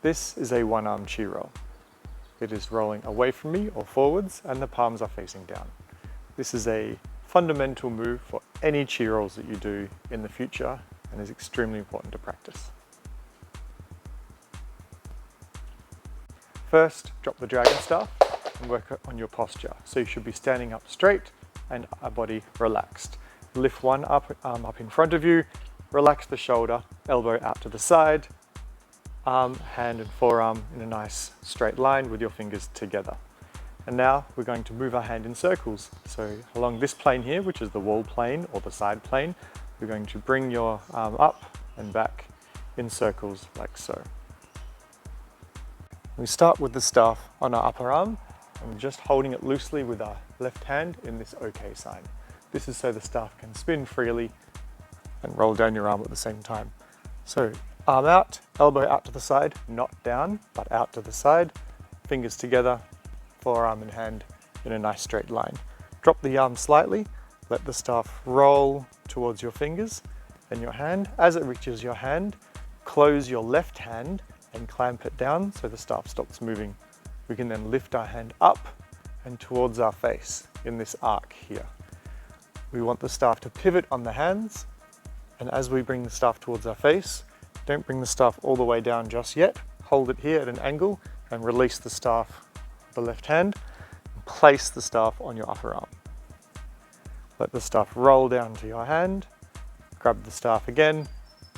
This is a one-arm chi roll. It is rolling away from me or forwards, and the palms are facing down. This is a fundamental move for any chi rolls that you do in the future and is extremely important to practice. First, drop the Dragonstaff and work on your posture. So you should be standing up straight and our body relaxed. Lift one arm up in front of you, relax the shoulder, elbow out to the side, arm, hand and forearm in a nice straight line with your fingers together. And now we're going to move our hand in circles. So along this plane here, which is the wall plane or the side plane, we're going to bring your arm up and back in circles like so. We start with the staff on our upper arm and just holding it loosely with our left hand in this OK sign. This is so the staff can spin freely and roll down your arm at the same time. So arm out, elbow out to the side, not down, but out to the side, fingers together, forearm and hand in a nice straight line. Drop the arm slightly, let the staff roll towards your fingers and your hand. As it reaches your hand, close your left hand and clamp it down so the staff stops moving. We can then lift our hand up and towards our face in this arc here. We want the staff to pivot on the hands, and as we bring the staff towards our face, don't bring the staff all the way down just yet. Hold it here at an angle and release the staff with the left hand and place the staff on your upper arm. Let the staff roll down to your hand, grab the staff again,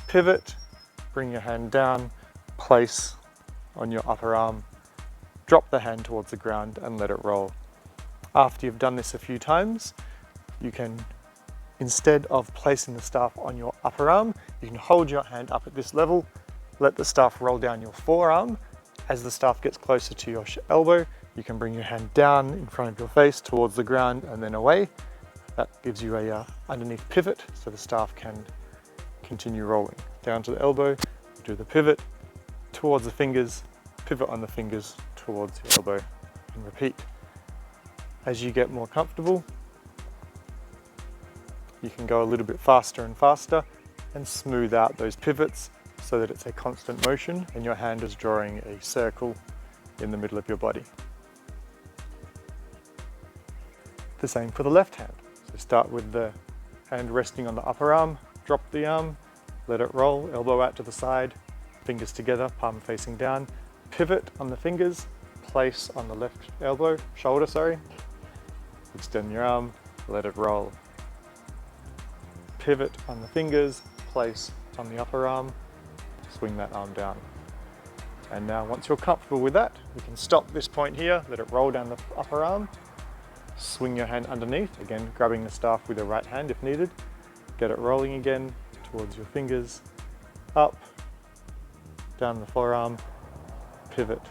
pivot, bring your hand down, place on your upper arm, drop the hand towards the ground and let it roll. After you've done this a few times, you can, instead of placing the staff on your upper arm, you can hold your hand up at this level, let the staff roll down your forearm. As the staff gets closer to your elbow, you can bring your hand down in front of your face towards the ground and then away. That gives you a underneath pivot so the staff can continue rolling. Down to the elbow, do the pivot towards the fingers, pivot on the fingers towards your elbow and repeat. As you get more comfortable, you can go a little bit faster and faster and smooth out those pivots so that it's a constant motion and your hand is drawing a circle in the middle of your body. The same for the left hand. So start with the hand resting on the upper arm, drop the arm, let it roll, elbow out to the side, fingers together, palm facing down, pivot on the fingers, place on the left shoulder, extend your arm, let it roll. Pivot on the fingers, place on the upper arm, swing that arm down. And now once you're comfortable with that, you can stop this point here, let it roll down the upper arm, swing your hand underneath, again grabbing the staff with your right hand if needed, get it rolling again towards your fingers, up, down the forearm, pivot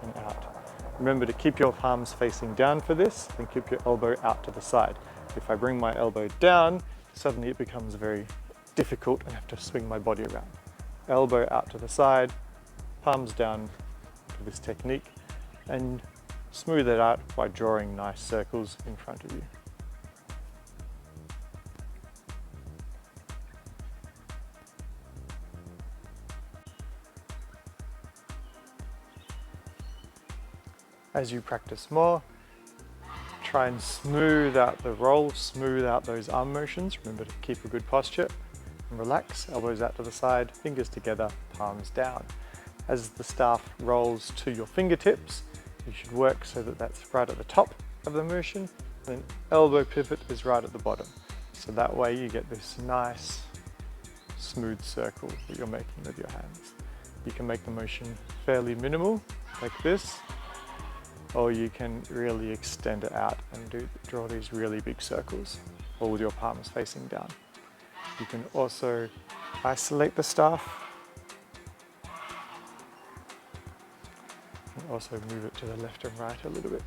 and out. Remember to keep your palms facing down for this and keep your elbow out to the side. If I bring my elbow down, suddenly it becomes very difficult and I have to swing my body around. Elbow out to the side, palms down to this technique, and smooth it out by drawing nice circles in front of you. As you practice more, try and smooth out the roll, smooth out those arm motions. Remember to keep a good posture and relax, elbows out to the side, fingers together, palms down. As the staff rolls to your fingertips, you should work so that that's right at the top of the motion, and then elbow pivot is right at the bottom. So that way you get this nice, smooth circle that you're making with your hands. You can make the motion fairly minimal, like this, or you can really extend it out and draw these really big circles, all with your palms facing down. You can also isolate the staff and also move it to the left and right a little bit.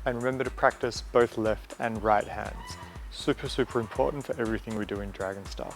And remember to practice both left and right hands. Super, super important for everything we do in Dragonstaff.